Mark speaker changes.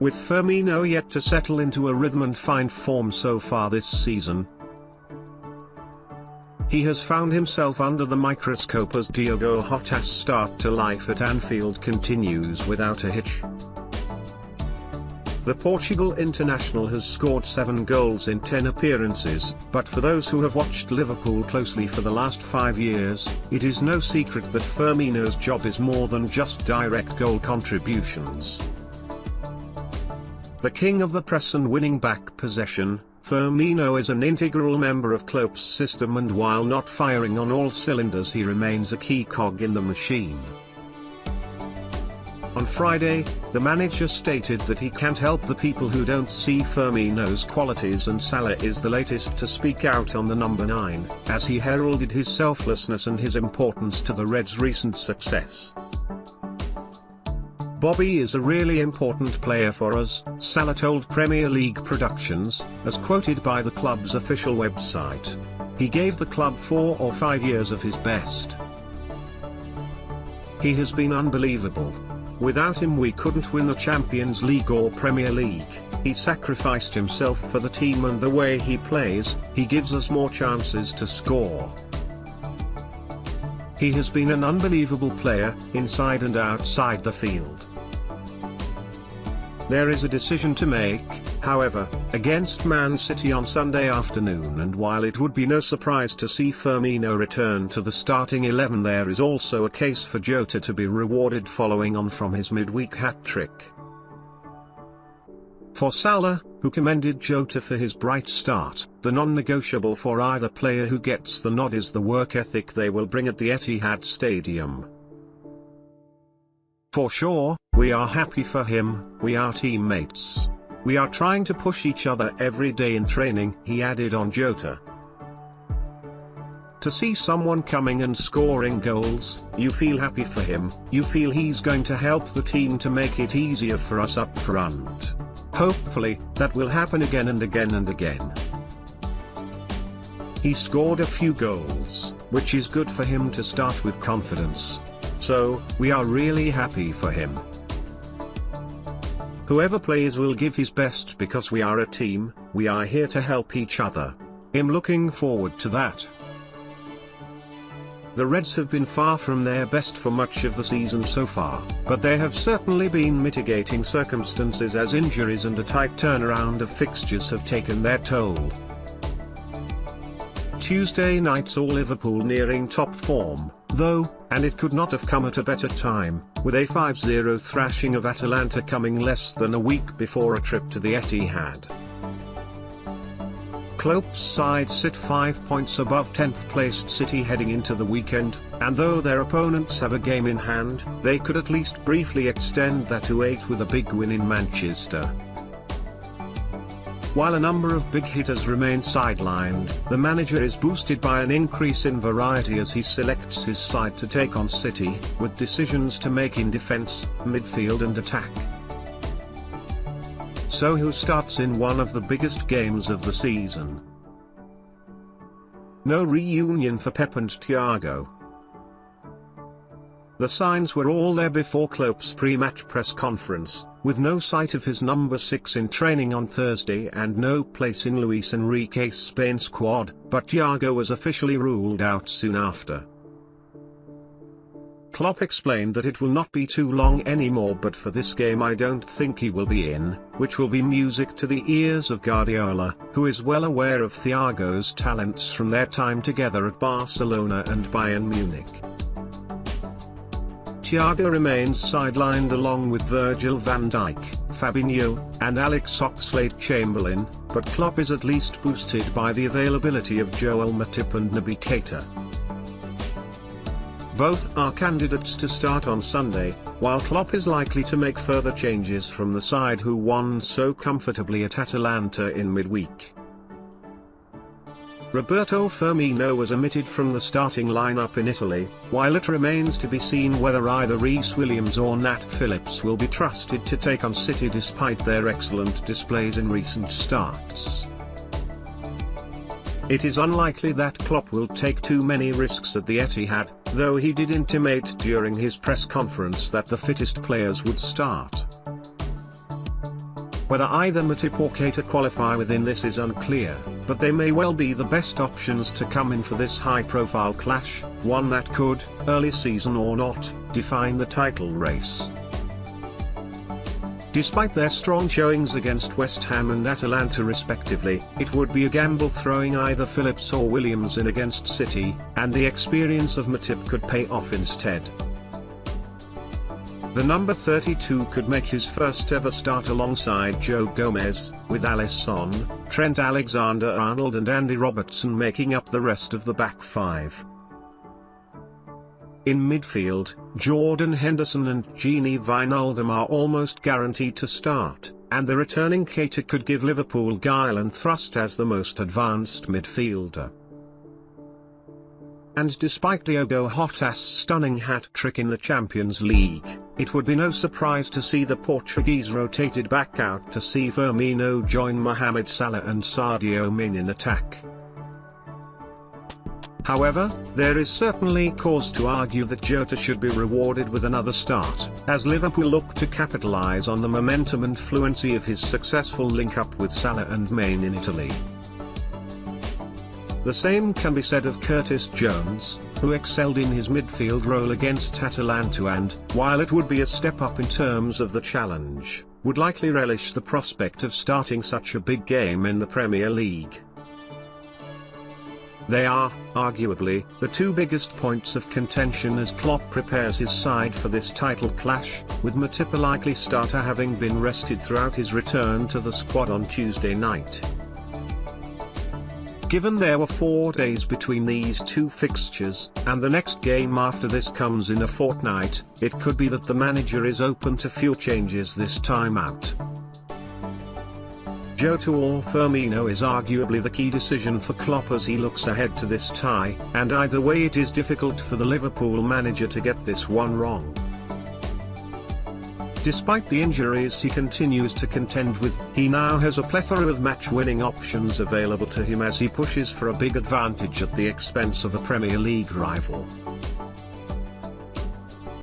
Speaker 1: with Firmino yet to settle into a rhythm and find form so far this season. He has found himself under the microscope as Diogo Jota's start to life at Anfield continues without a hitch. The Portugal international has scored 7 goals in 10 appearances, but for those who have watched Liverpool closely for the last 5 years, it is no secret that Firmino's job is more than just direct goal contributions. The king of the press and winning back possession, Firmino is an integral member of Klopp's system, and while not firing on all cylinders, he remains a key cog in the machine. On Friday, the manager stated that he can't help the people who don't see Firmino's qualities, and Salah is the latest to speak out on the number 9, as he heralded his selflessness and his importance to the Reds' recent success. "Bobby is a really important player for us," Salah told Premier League Productions, as quoted by the club's official website. "He gave the club 4 or 5 years of his best. He has been unbelievable. Without him we couldn't win the Champions League or Premier League. He sacrificed himself for the team, and the way he plays, he gives us more chances to score. He has been an unbelievable player, inside and outside the field. There is a decision to make, however, against Man City on Sunday afternoon, and while it would be no surprise to see Firmino return to the starting 11, there is also a case for Jota to be rewarded following on from his midweek hat-trick." For Salah, who commended Jota for his bright start, the non-negotiable for either player who gets the nod is the work ethic they will bring at the Etihad Stadium. "For sure, we are happy for him, we are teammates. We are trying to push each other every day in training," he added on Jota. "To see someone coming and scoring goals, you feel happy for him, you feel he's going to help the team to make it easier for us up front. Hopefully, that will happen again and again and again. He scored a few goals, which is good for him to start with confidence. So, we are really happy for him. Whoever plays will give his best because we are a team, we are here to help each other. I'm looking forward to that." The Reds have been far from their best for much of the season so far, but there have certainly been mitigating circumstances as injuries and a tight turnaround of fixtures have taken their toll. Tuesday night saw Liverpool nearing top form, though, and it could not have come at a better time, with a 5-0 thrashing of Atalanta coming less than a week before a trip to the Etihad. Klopp's side sit 5 points above 10th-placed City heading into the weekend, and though their opponents have a game in hand, they could at least briefly extend that to 8 with a big win in Manchester. While a number of big hitters remain sidelined, the manager is boosted by an increase in variety as he selects his side to take on City, with decisions to make in defense, midfield and attack. So who starts in one of the biggest games of the season? No reunion for Pep and Thiago. The signs were all there before Klopp's pre-match press conference, with no sight of his number 6 in training on Thursday and no place in Luis Enrique's Spain squad, but Thiago was officially ruled out soon after. Klopp explained that it will not be too long anymore, but for this game I don't think he will be in, which will be music to the ears of Guardiola, who is well aware of Thiago's talents from their time together at Barcelona and Bayern Munich. Thiago remains sidelined along with Virgil van Dijk, Fabinho, and Alex Oxlade-Chamberlain, but Klopp is at least boosted by the availability of Joel Matip and Naby Keita. Both are candidates to start on Sunday, while Klopp is likely to make further changes from the side who won so comfortably at Atalanta in midweek. Roberto Firmino was omitted from the starting lineup in Italy, while it remains to be seen whether either Reece Williams or Nat Phillips will be trusted to take on City despite their excellent displays in recent starts. It is unlikely that Klopp will take too many risks at the Etihad, though he did intimate during his press conference that the fittest players would start. Whether either Matip or Keita qualify within this is unclear, but they may well be the best options to come in for this high-profile clash, one that could, early season or not, define the title race. Despite their strong showings against West Ham and Atalanta respectively, it would be a gamble throwing either Phillips or Williams in against City, and the experience of Matip could pay off instead. The number 32 could make his first ever start alongside Joe Gomez, with Alisson, Trent Alexander-Arnold and Andy Robertson making up the rest of the back five. In midfield, Jordan Henderson and Gini Wijnaldum are almost guaranteed to start, and the returning Keita could give Liverpool guile and thrust as the most advanced midfielder. And despite Diogo Jota's stunning hat-trick in the Champions League, it would be no surprise to see the Portuguese rotated back out to see Firmino join Mohamed Salah and Sadio Mane in attack. However, there is certainly cause to argue that Jota should be rewarded with another start, as Liverpool look to capitalise on the momentum and fluency of his successful link-up with Salah and Mane in Italy. The same can be said of Curtis Jones, who excelled in his midfield role against Atalanta and, while it would be a step up in terms of the challenge, would likely relish the prospect of starting such a big game in the Premier League. They are, arguably, the two biggest points of contention as Klopp prepares his side for this title clash, with Matip a likely starter having been rested throughout his return to the squad on Tuesday night. Given there were 4 days between these two fixtures, and the next game after this comes in a fortnight, it could be that the manager is open to few changes this time out. Jota or Firmino is arguably the key decision for Klopp as he looks ahead to this tie, and either way it is difficult for the Liverpool manager to get this one wrong. Despite the injuries he continues to contend with, he now has a plethora of match-winning options available to him as he pushes for a big advantage at the expense of a Premier League rival.